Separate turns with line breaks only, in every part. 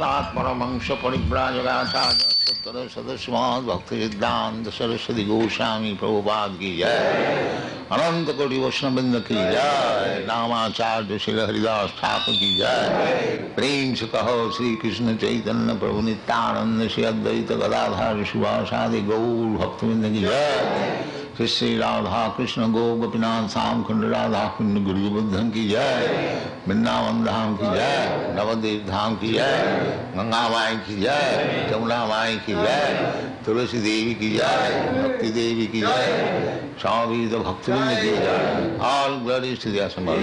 सात परमहंस परिव्राजकाचार्य सत्तर सदस्यवाद भक्ति सिद्धांत सरस्वती गोस्वामी प्रभुपाद की जय। अनंत कोटि वैष्णववृंद की जय। नामाचार्य श्री हरिदास ठाकुर की जय। प्रेम से कहो श्री कृष्ण चैतन्य प्रभु नित्यानंद श्री अद्वैत गदाधर सुभाषादि गौर भक्तवृंद की जय। श्री राधा कृष्ण गो गोपीनाथ श्याम कुंड राधा कुंड गुरु बुद्धन की जय। वृंदावन धाम की जय। नवद्वीप धाम की जय। गंगा माई की जय। जमुना माई की जय। तुलसी देवी की जय। भक्ति देवी की जय। स्वामी तो भक्तवृंद की जय। ऑल ग्लोरीज टू द असंभव।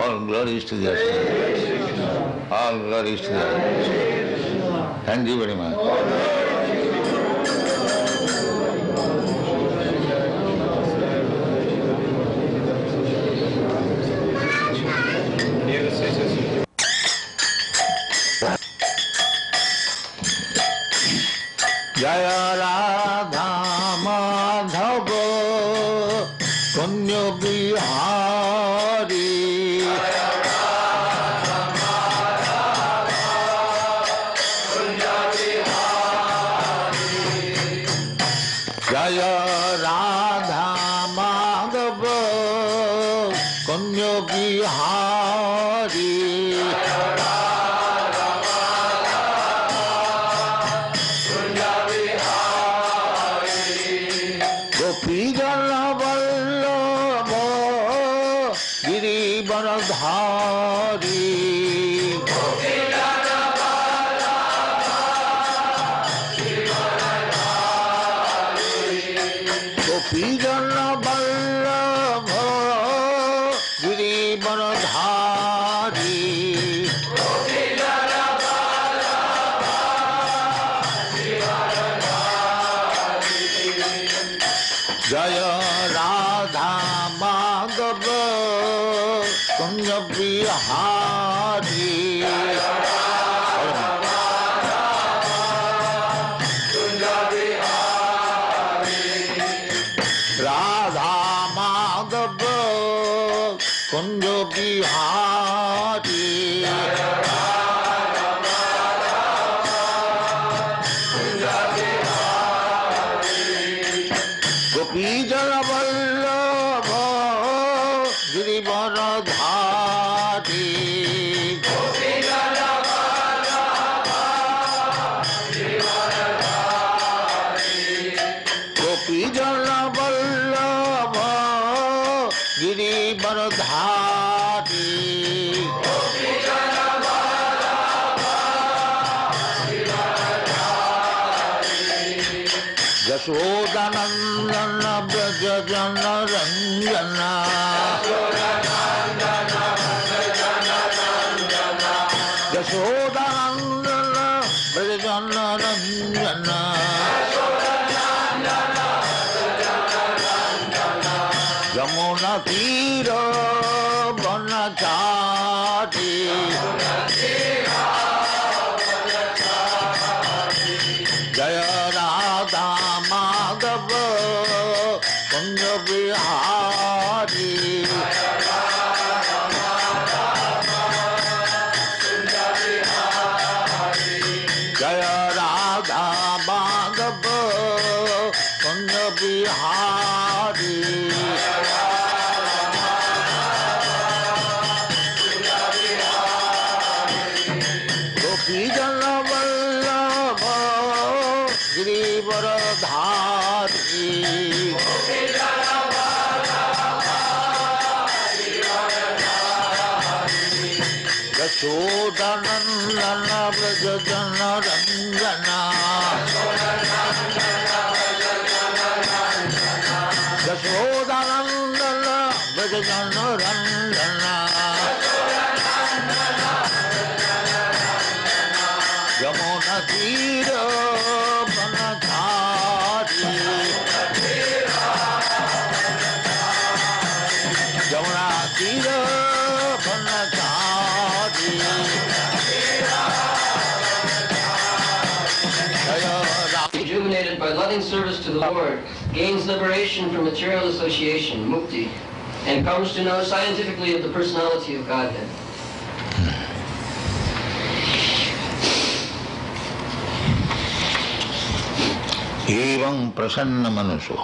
ऑल ग्लोरीज टू द असंभव। All glories to the. Thank you very much. जय राधा माधव कुंज बिहारी। जय राधा माधव कुंज बिहारी। जय राधा माधव कुंज बिहारी। राधा माधव कुंज बिहारी। गोपीजन वल्लभ गिरिवरधारी। गोपीजन वल्लभ गिरिवरधारी। यशोदानंदन ब्रज जन रंजन। यशोदानंदन ब्रज जन रंजन। यमुना तीर बनचारी। जय राधा माधव कुंज बिहारी। जय राधा माधव कुंज बिहारी। गोपीजन वल्लभ गिरिवरधारी। यशोदानंदन ब्रज जन रंजन। यशोदानंदन ब्रज जन रंजन। यमुना तीर बनचारी। यमुना तीर बनचारी।
Rejuvenated by loving service to the Lord, gains liberation from material association, mukti, and comes to know scientifically of the personality of Godhead.
एवं प्रसन्न मनुषो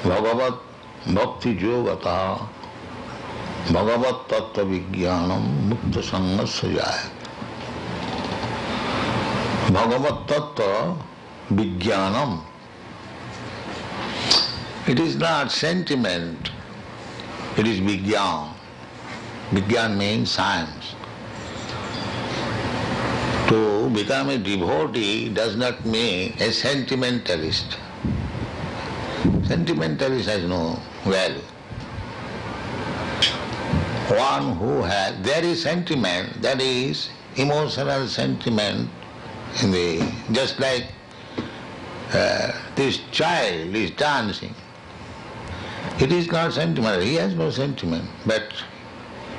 भगवत भक्ति योगता भगवत तत्व विज्ञानम मुक्त संग से जाए। भगवत तत्व विज्ञानम, it is not sentiment, it is vigyan. Vigyan means science. To become a devotee does not mean a sentimentalist. Sentimentalist has no value. One who has, there is sentiment, that is emotional sentiment in the, just like this child is dancing. It is not sentimental, he has no sentiment, but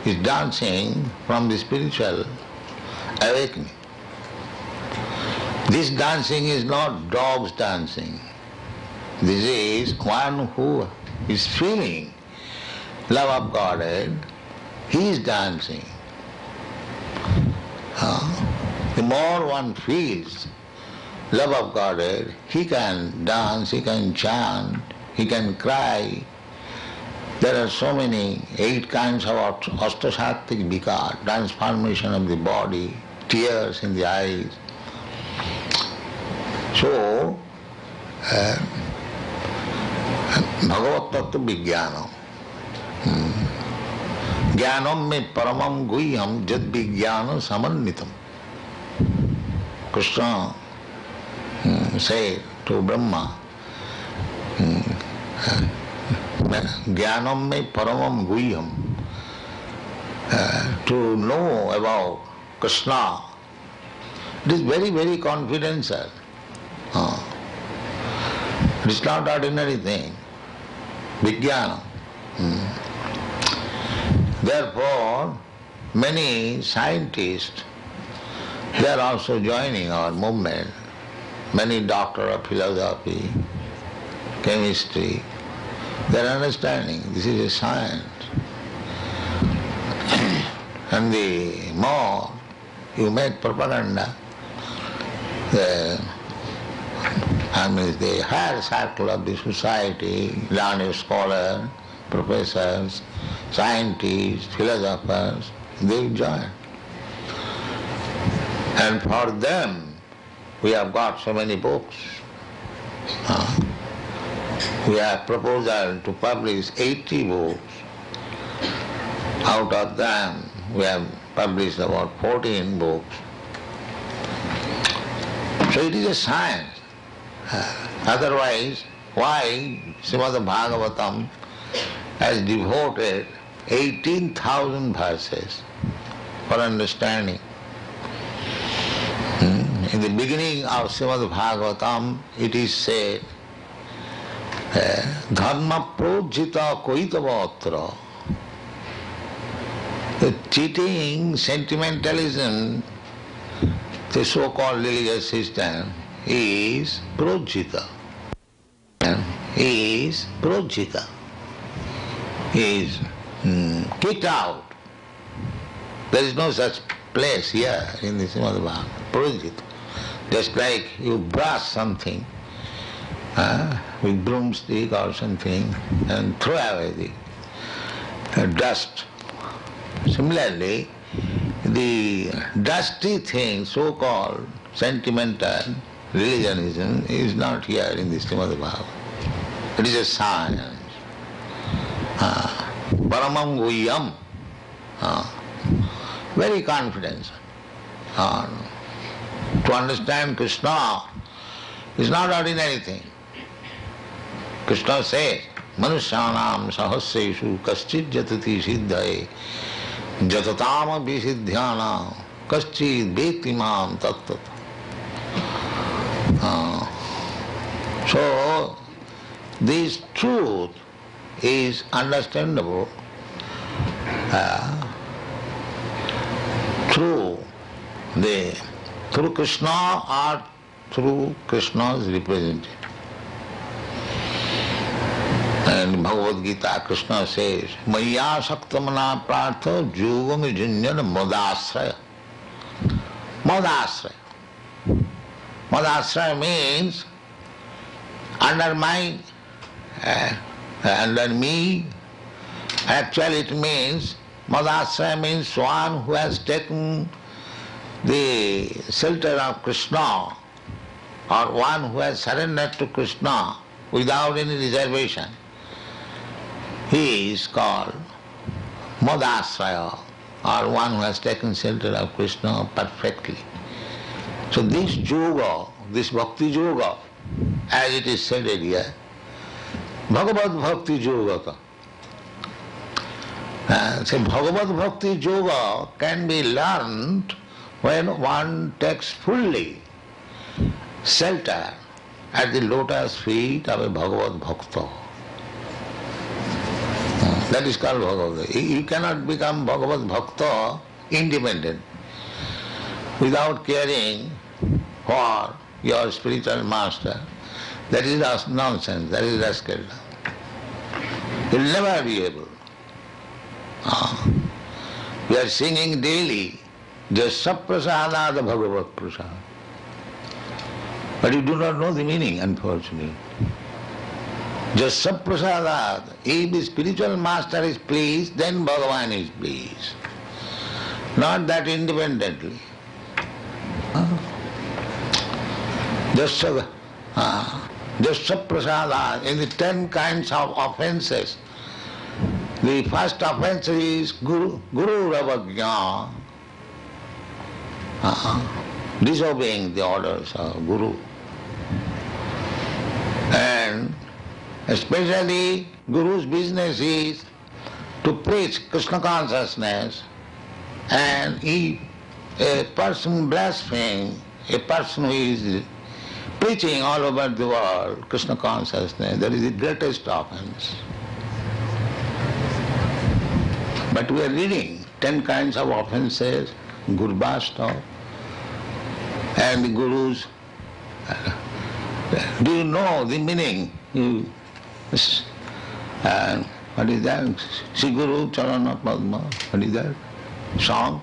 is dancing from the spiritual awakening. This dancing is not dogs dancing. This is one who is feeling love of Godhead, he is dancing. The more one feels love of Godhead, he can dance, he can chant, he can cry. There are so many, 8 kinds of ashtasattvik vikar, transformation of the body, tears in the eyes. So, Bhagavat Tattva Vijnanam. Jnanam me paramam guhyam jad vijnana samannitam. Krishna said to Brahma, Jnanam me paramam guhyam. To know about Krishna, it is very, very confidential. It is not ordinary thing. Vijnana. Therefore, many scientists, they are also joining our movement. Many doctors of philosophy, chemistry, they are understanding this is a science. And the more you make propaganda, the higher circle of the society, learned scholars, professors, scientists, philosophers, they will join. And for them, we have got so many books. We have proposal to publish 80 books. Out of them, we have published about 14 books. So it is a science. Otherwise, why Srimad Bhagavatam has devoted 18,000 verses for understanding? In the beginning of Srimad Bhagavatam, it is said, Dharma projita koitavatra. The cheating, sentimentalism, the so-called religious system is projita. Is projita. Is kicked out. There is no such place here in the Srimad Bhagavatam. Projita. Just like you brush something with broomstick or something and throw away the dust. Similarly, the dusty thing, so-called sentimental religionism, is not here in the Srimad Bhagavatam. It is a science. Paramam guhyam. Very confidential. To understand Krishna is not ordinary thing. Krishna says, Manusyanam sahasreshu kaschid jatati siddhaye jatatam abhisidhyana kaschid vetimam tattat. So, this truth is understandable through Krishna or through Krishna's representative. And Bhagavad Gita, Krishna says, Maya Saktamana Partha Jugam Junjana Madasraya. Madasraya. Madhasraya means under me. Actually it means, Madhasraya means one who has taken the shelter of Krishna, or one who has surrendered to Krishna without any reservation. He is called Madhasraya, or one who has taken shelter of Krishna perfectly. So this yoga, this bhakti yoga, as it is said here, Bhagavad Bhakti Yoga. So Bhagavad Bhakti Yoga can be learned when one takes fully shelter at the lotus feet of a Bhagavad Bhakta. That is called Bhagavad. You cannot become Bhagavad Bhakta independent without caring for your spiritual master. That is nonsense, that is rascal. You will never be able. We are singing daily, Jasya Prasadada Bhagavat Prasad. But you do not know the meaning, unfortunately. Jasya Prasadad, if the spiritual master is pleased, then Bhagavan is pleased. Not that independently. Jasya Prasadad, in the 10 kinds of offences, the first offence is Guru Ravagya, disobeying the orders of Guru. And especially Guru's business is to preach Krishna consciousness, and if a person blasphemes, a person who is preaching all over the world Krishna consciousness, that is the greatest offense. But we are reading 10 kinds of offences, Gurbhastha, and the Gurus. Do you know the meaning? What is that? Sri Guru Charana Padma. What is that? Song?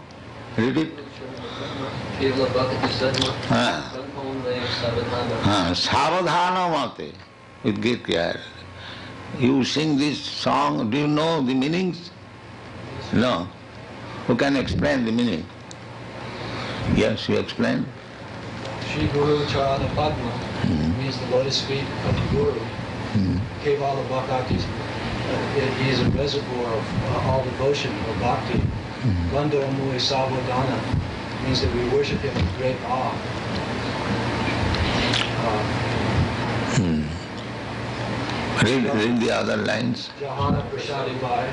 Read it. Savadhana Mate. With great care. You sing this song, do you know the meanings? No. Who can explain the meaning? Yes, you explain.
Sri Guru Charana Padma means the lotus feet of the Guru. Kevala Bhakti. He is a reservoir of all devotion or bhakti. Gandha Mui Savadana means that we worship him with great awe.
Read the other lines.
Jahana Prasadi Bhai.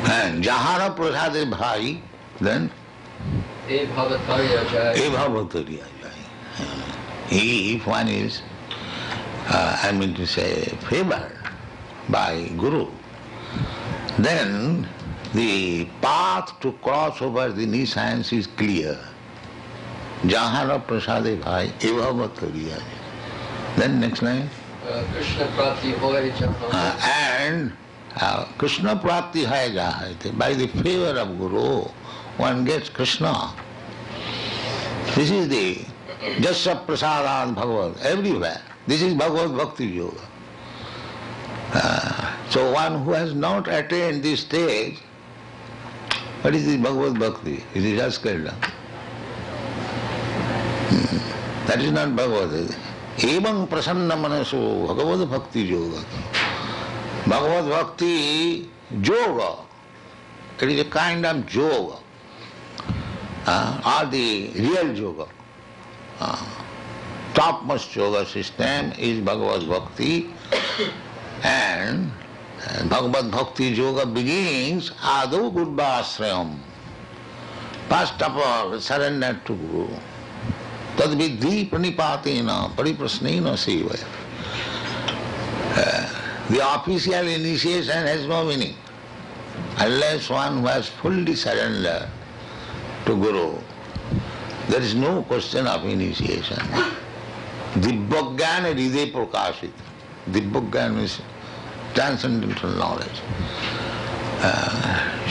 And Jahana Prasadi Bhai, then?
E Bhavatariya Jai.
E Bhavatariya Jai. If one is, favored by Guru, then the path to cross over the Nisans is clear. Jahana Prasadi Bhai, E Bhavatariya Jai. Then next line.
Krishna Prati Hoy Jahana.
And Krishna Prati Hai Jahate. By the favor of Guru, one gets Krishna. This is the Jasya Prasadad Bhagavad, everywhere. This is Bhagavad Bhakti Yoga. So one who has not attained this stage, what is this Bhagavad Bhakti? It is Raskalda. That is not Bhagavad. Evam prasanna manaso Bhagavad Bhakti Yoga. Bhagavad Bhakti Yoga. It is a kind of yoga. Or the real yoga. Topmost yoga system is Bhagavad Bhakti, and Bhagavad Bhakti Yoga begins Adu Gurvasrayam. First of all, surrender to Guru. Tad vidhi pranipatena pariprasnena sevaya. The official initiation has no meaning unless one who has fully surrendered to Guru. There is no question of initiation. Dibbogyan hriday prakashit. Dibbogyan means transcendental knowledge.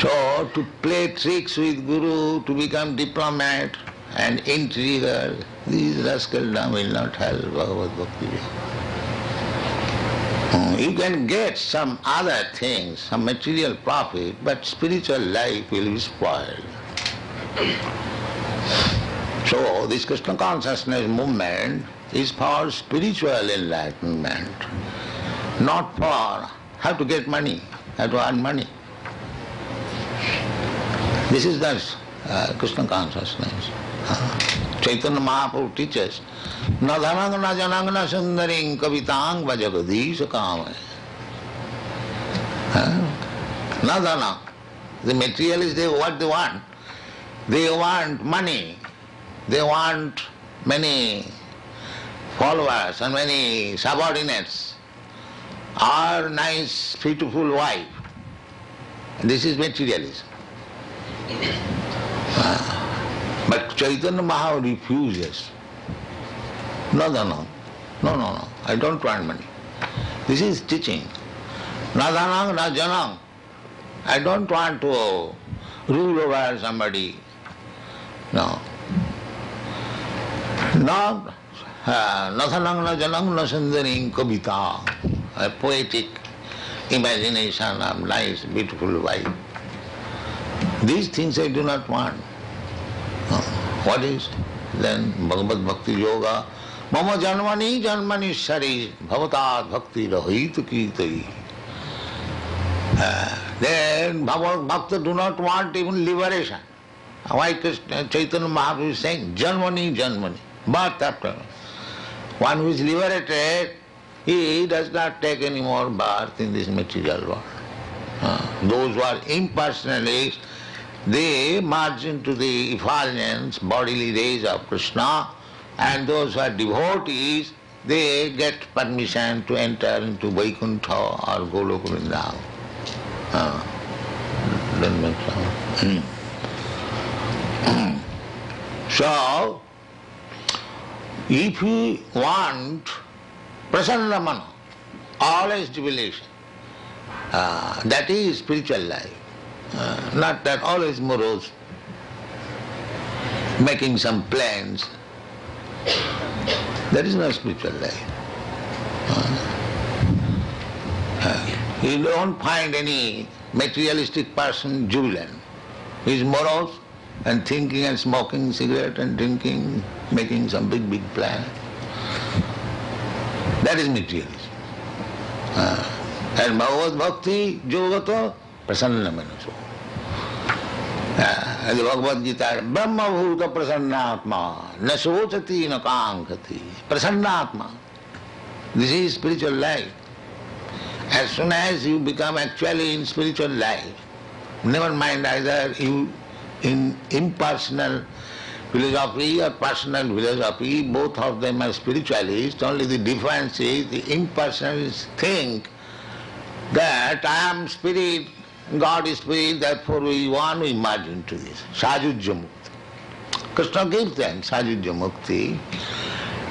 So to play tricks with Guru, to become diplomat, and intriguers, these rascaldom will not help Bhagavad Bhakti. You can get some other things, some material profit, but spiritual life will be spoiled. So this Krishna consciousness movement is for spiritual enlightenment, not for how to get money, how to earn money. This is the Krishna consciousness. Chaitanya Mahaprabhu teaches, na dhanang na janang na sundaring kavitang vajagadisha kamaya. Na dhanang. The materialists, what they want? They want money. They want many followers and many subordinates, or nice, beautiful wife. This is materialism. But Chaitanya Mahaprabhu refuses. No, I don't want money. This is teaching. Na dhanang, na janang. I don't want to rule over somebody. No. No. Na dhanang, na janang, na sundaring kavita. A poetic imagination of nice, beautiful wife. These things I do not want. What is then Bhagavad Bhakti Yoga? Mama janmani janmani shari bhavatat bhakti rahit kirtai. Then Bhagavad Bhakta do not want even liberation. Why Chaitanya Mahaprabhu is saying janmani janmani, birth after. One who is liberated, he does not take any more birth in this material world. Those who are impersonalists, they merge into the effulgence, bodily rays of Krishna, and those who are devotees, they get permission to enter into Vaikuntha or Goloka Vrindavan. Doesn't make sense. So, if you want prasanna mana, always jubilation, that is spiritual life. Not that always morose, making some plans. That is not spiritual life. You don't find any materialistic person jubilant. He is morose and thinking and smoking cigarette and drinking, making some big plan. That is materialism. And Bhagavad Bhakti Jogata Prasanna Manaso. And the Bhagavad Gita, Brahma Bhuta Prasannatma, na sochati na kankati. Prasannatma. This is spiritual life. As soon as you become actually in spiritual life, never mind either you in impersonal philosophy or personal philosophy, both of them are spiritualists, only the difference is the impersonalists think that I am spirit, God is spirit, therefore we want to merge into this. Sajujya Mukti. Krishna gives them Sajujya Mukti,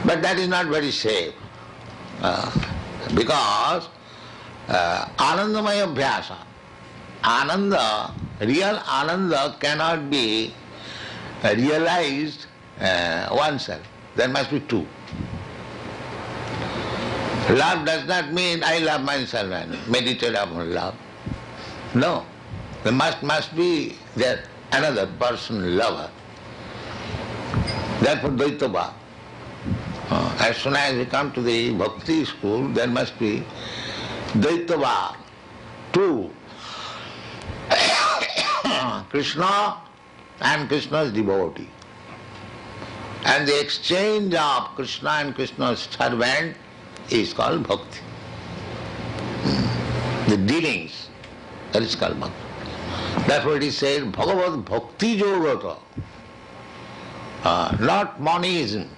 but that is not very safe. Because Anandamaya Abhyasa, Ananda, real Ananda cannot be realized oneself. There must be two. Love does not mean I love myself and meditate upon love. No. There must be that another person lover. Therefore Dvaita Bhava. As soon as we come to the Bhakti school, there must be Dvaita Bhava. Two. Krishna and Krishna's devotee. And the exchange of Krishna and Krishna's servant is called Bhakti. The dealings, that is called Bhakti. Therefore it is said, Bhagavad Bhakti Yogata. Not monism,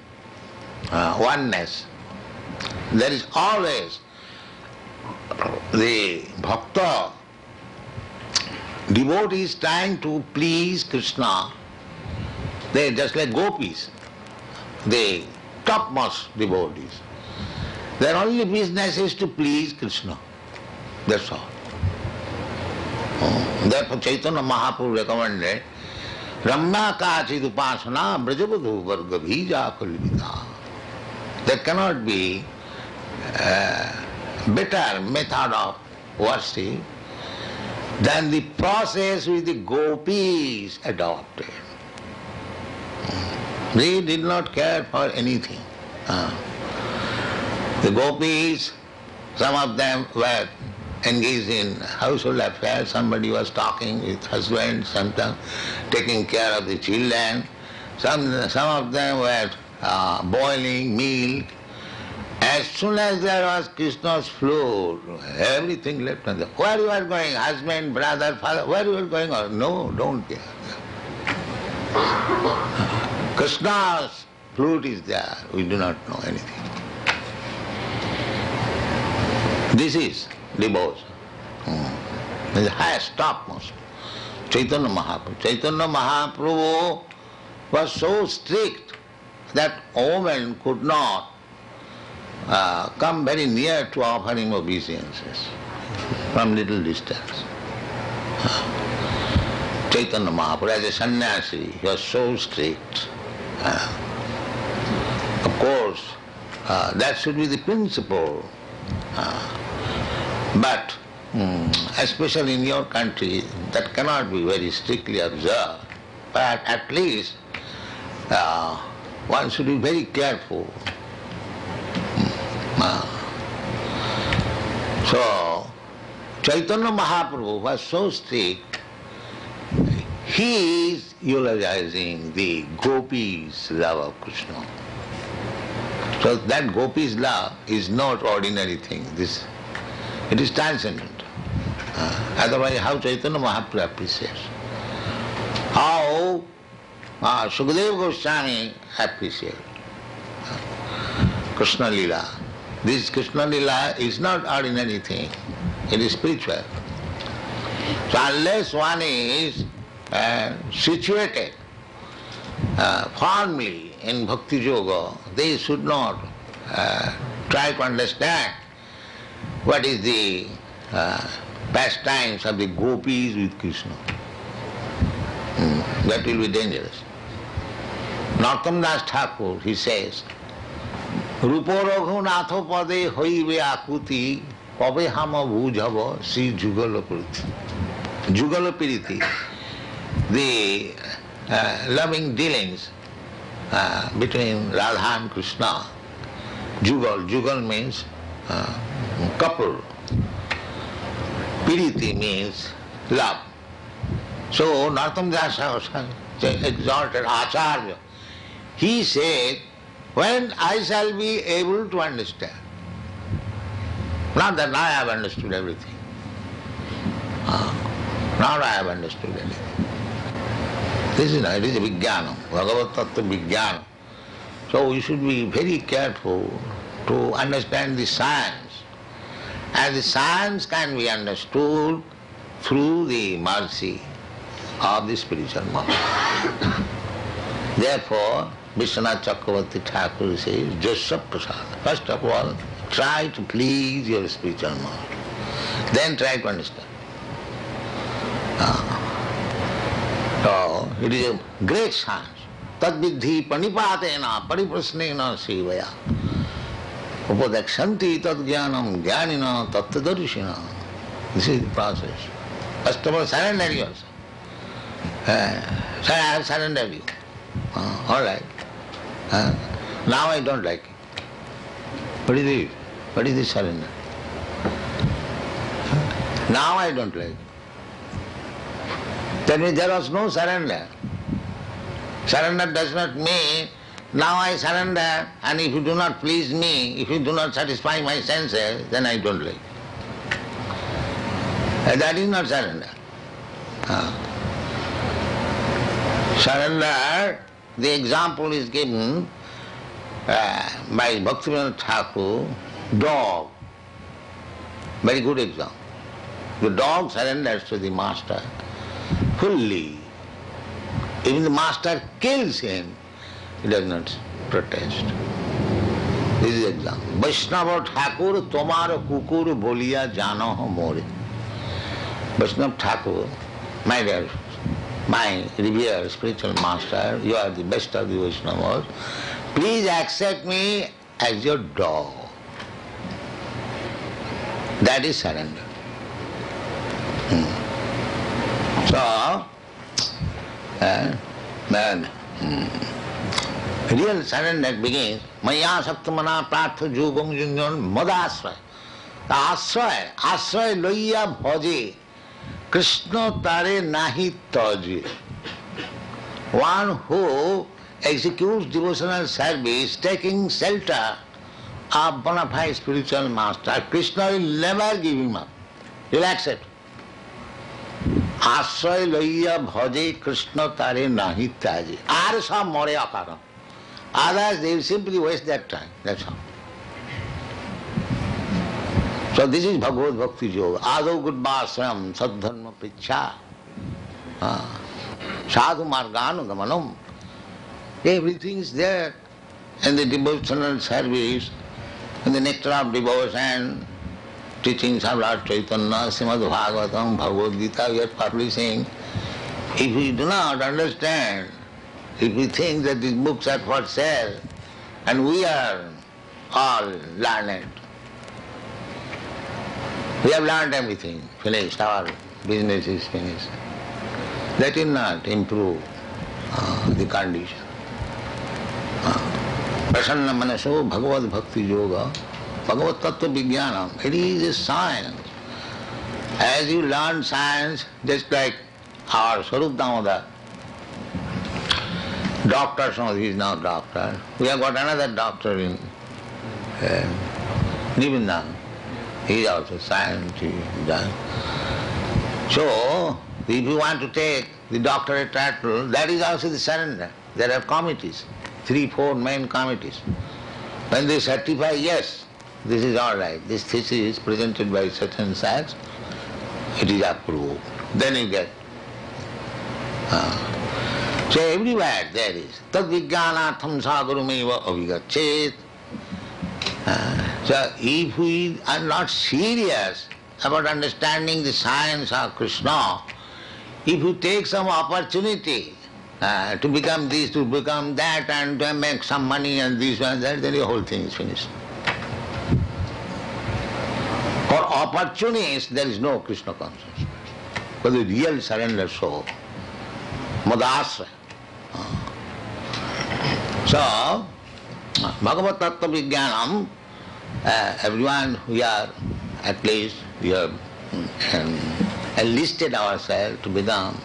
oneness. There is always the Bhakta, devotee is trying to please Krishna. They are just like gopis, the topmost devotees. Their only business is to please Krishna. That's all. Therefore Chaitanya Mahaprabhu recommended Brahma kachid upasana brajavadhu varga bhija kulvita. There cannot be better method of worship than the process which the gopis adopted. They did not care for anything. The gopis, some of them were engaged in household affairs. Somebody was talking with husband, sometimes taking care of the children. Some of them were boiling milk. As soon as there was Krishna's floor, everything left on the. Where you are going, husband, brother, father, where you are going? No, don't care. Krishna's flute is there. We do not know anything. This is devotion. The highest, topmost. Chaitanya Mahaprabhu. Chaitanya Mahaprabhu was so strict that a woman could not come very near to offer him obeisances from little distance. Chaitanya Mahaprabhu, as a sannyasi, he was so strict. Of course, that should be the principle. But especially in your country, that cannot be very strictly observed. But at least one should be very careful. So, Chaitanya Mahaprabhu was so strict, he is eulogizing the gopis' love of Krishna. So that gopis' love is not ordinary thing. It is transcendent. Otherwise, how Chaitanya Mahaprabhu appreciates? How Sukadeva Goswami appreciates Krishna Lila. This Krishna Lila is not ordinary thing. It is spiritual. So unless one is situated firmly in Bhakti Yoga, they should not try to understand what is the pastimes of the gopis with Krishna. That will be dangerous. Narottam Das Thakur, he says, Rupo Raghunatho pade hoibe akuti pabe hama bhujhava Sri Jugalapiriti. Jugalapiriti, the loving dealings between Radha and Krishna. Jugal means couple. Piriti means love. So Narottam Das exalted Acharya. He said, when I shall be able to understand, not that now I have understood everything. Now I have understood everything. This is not, it is a Vijnana, Bhagavad Tattva Vijnana. So we should be very careful to understand the science. And the science can be understood through the mercy of the spiritual master. Therefore, Vishwanath Chakravarti Thakur says, Jasya Prasad. First of all, try to please your spiritual master. Then try to understand. So, it is a great science. Tad vidhi panipatena pariprasnena sevaya. Upadakshanti tad jnanam jnanina tattadarshina. This is the process. First of all, surrender yourself. I have surrendered you. All right. Now I don't like it. What is it? What is the surrender? Now I don't like it. That means there was no surrender. Surrender does not mean now I surrender, and if you do not please me, if you do not satisfy my senses, then I don't like it. That is not surrender. Surrender, the example is given by Bhaktivinoda Thakur, dog. Very good example. The dog surrenders to the master fully. Even the master kills him, he does not protest. This is the example. Vaishnava Thakur tomar kukur boliya jano ho more. Vaishnava Thakur, my dear, my revered spiritual master, you are the best of the Vaishnavas, please accept me as your dog. That is surrender. So, then real surrender begins, Maya Saptamana Pratha Jugam Junjan Madasraya. The Asraya Loya Bhaje, Krishna Tare Nahi Taje. One who executes devotional service, taking shelter of bona fide spiritual master, Krishna will never give him up. He will accept. Asraya Loya Bhaje, Krishna Tare Nahi Taje. Arsa More Akaram. Others, they will simply waste their time. That's all. So this is Bhagavad Bhakti Yoga. Ado Gudbhasram Sadharma Pricha. Sadhu Marganu Gamanam. Everything is there in the devotional service, in the nectar of devotion, teachings of Lord Chaitanya, Srimad Bhagavatam, Bhagavad Gita, we are publishing. If we do not understand, if we think that these books are for sale, and we are all learned, we have learned everything, finished, our business is finished. That will not improve the condition. Prasanna Manaso Bhagavad Bhakti Yoga, Bhagavad Tattva Vijnanam, it is a science. As you learn science, just like our Swarup Damodar, doctor, so he is now doctor. We have got another doctor in Nivindan. He is also scientist. So, if you want to take the doctorate title, that is also the surrender. There are committees, 3-4 main committees. When they certify, yes, this is all right, this thesis is presented by such and such, it is approved. Then you get. So everywhere there is. Tad vijnanatham sagarumeva avigachet. So if we are not serious about understanding the science of Krishna, if you take some opportunity to become this, to become that, and to make some money and this and that, then the whole thing is finished. For opportunists, there is no Krishna consciousness. For the real surrender soul, Madasraya. So, Bhagavad Tattva Vijnanam, everyone we are, at least we have enlisted ourselves to become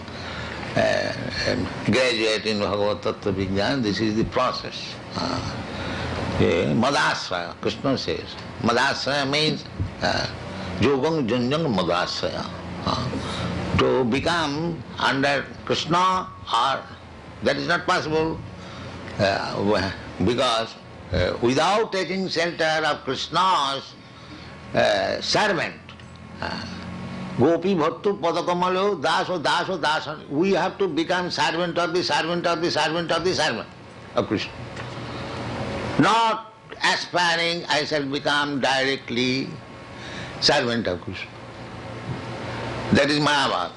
graduate in Bhagavad Tattva Vijnana. This is the process. Madasraya, Krishna says. Madasraya means Yogam Junjang Madasraya. To become under Krishna, or that is not possible because without taking shelter of Krishna's servant, Gopi Bhattu Padakamalyo Daso, we have to become servant of the servant of the servant of the servant of Krishna. Not aspiring I shall become directly servant of Krishna. That is Mayavad.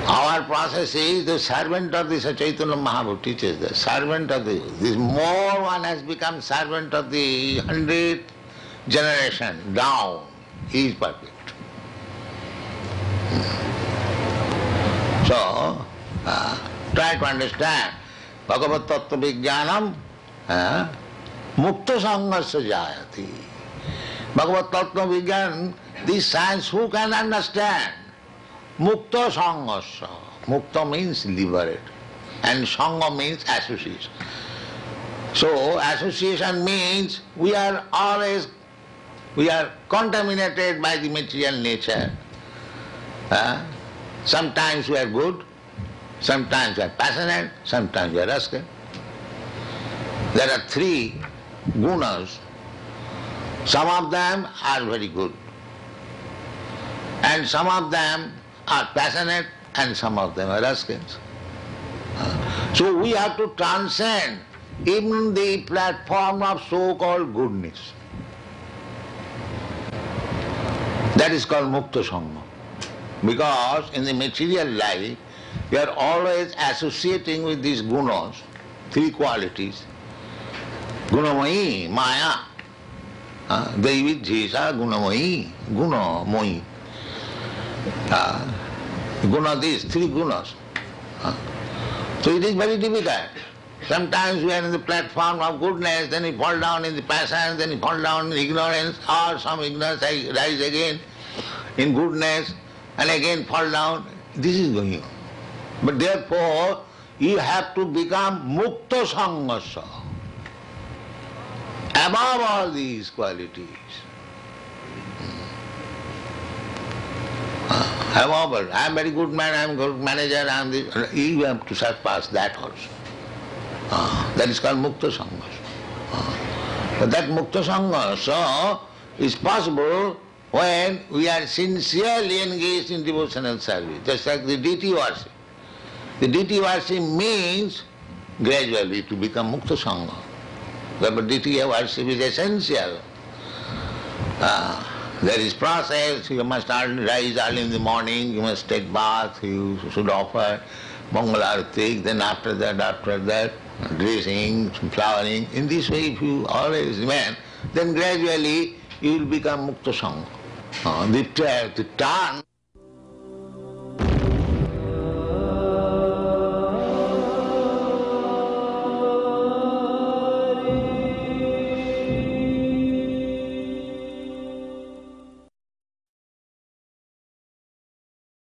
Our process is the servant of the Chaitanya Mahaprabhu teaches the servant of the, this more one has become servant of the 100th generation down. He is perfect. So, try to understand. Bhagavad Tattva Vijnanam Mukta Sanghasya Jayati. Bhagavad Tattva Vijnanam, this science who can understand? Mukta Sanghasya. Mukta means liberate. And Sangha means association. So, association means we are contaminated by the material nature. Sometimes we are good, sometimes we are passionate, sometimes we are rascal. There are 3 gunas. Some of them are very good, and some of them are passionate, and some of them are rascals. So we have to transcend even the platform of so-called goodness. That is called Mukta Sangha. Because in the material life, you are always associating with these gunas, three qualities. Gunamayi, Maya. Devi Jesa Gunamayi, Gunamoyi. Guna, these three gunas. So it is very difficult. Sometimes we are in the platform of goodness, then we fall down in the passion, then we fall down in ignorance, or some ignorance rise again in goodness, and again fall down. This is going on. But therefore, you have to become mukta sangasa, above all these qualities. Above all, I am very good man, I am good manager, I am this. You have to surpass that also. That is called mukta sangasa. But that mukta sangasa is possible when we are sincerely engaged in devotional service, just like the deity worship. The deity worship means gradually to become mukta sangha. But deity worship is essential. There is process, you must rise early in the morning, you must take bath, you should offer Mangalarati, then after that, dressing, flowering. In this way, if you always remain, then gradually you will become mukta sangha. The turn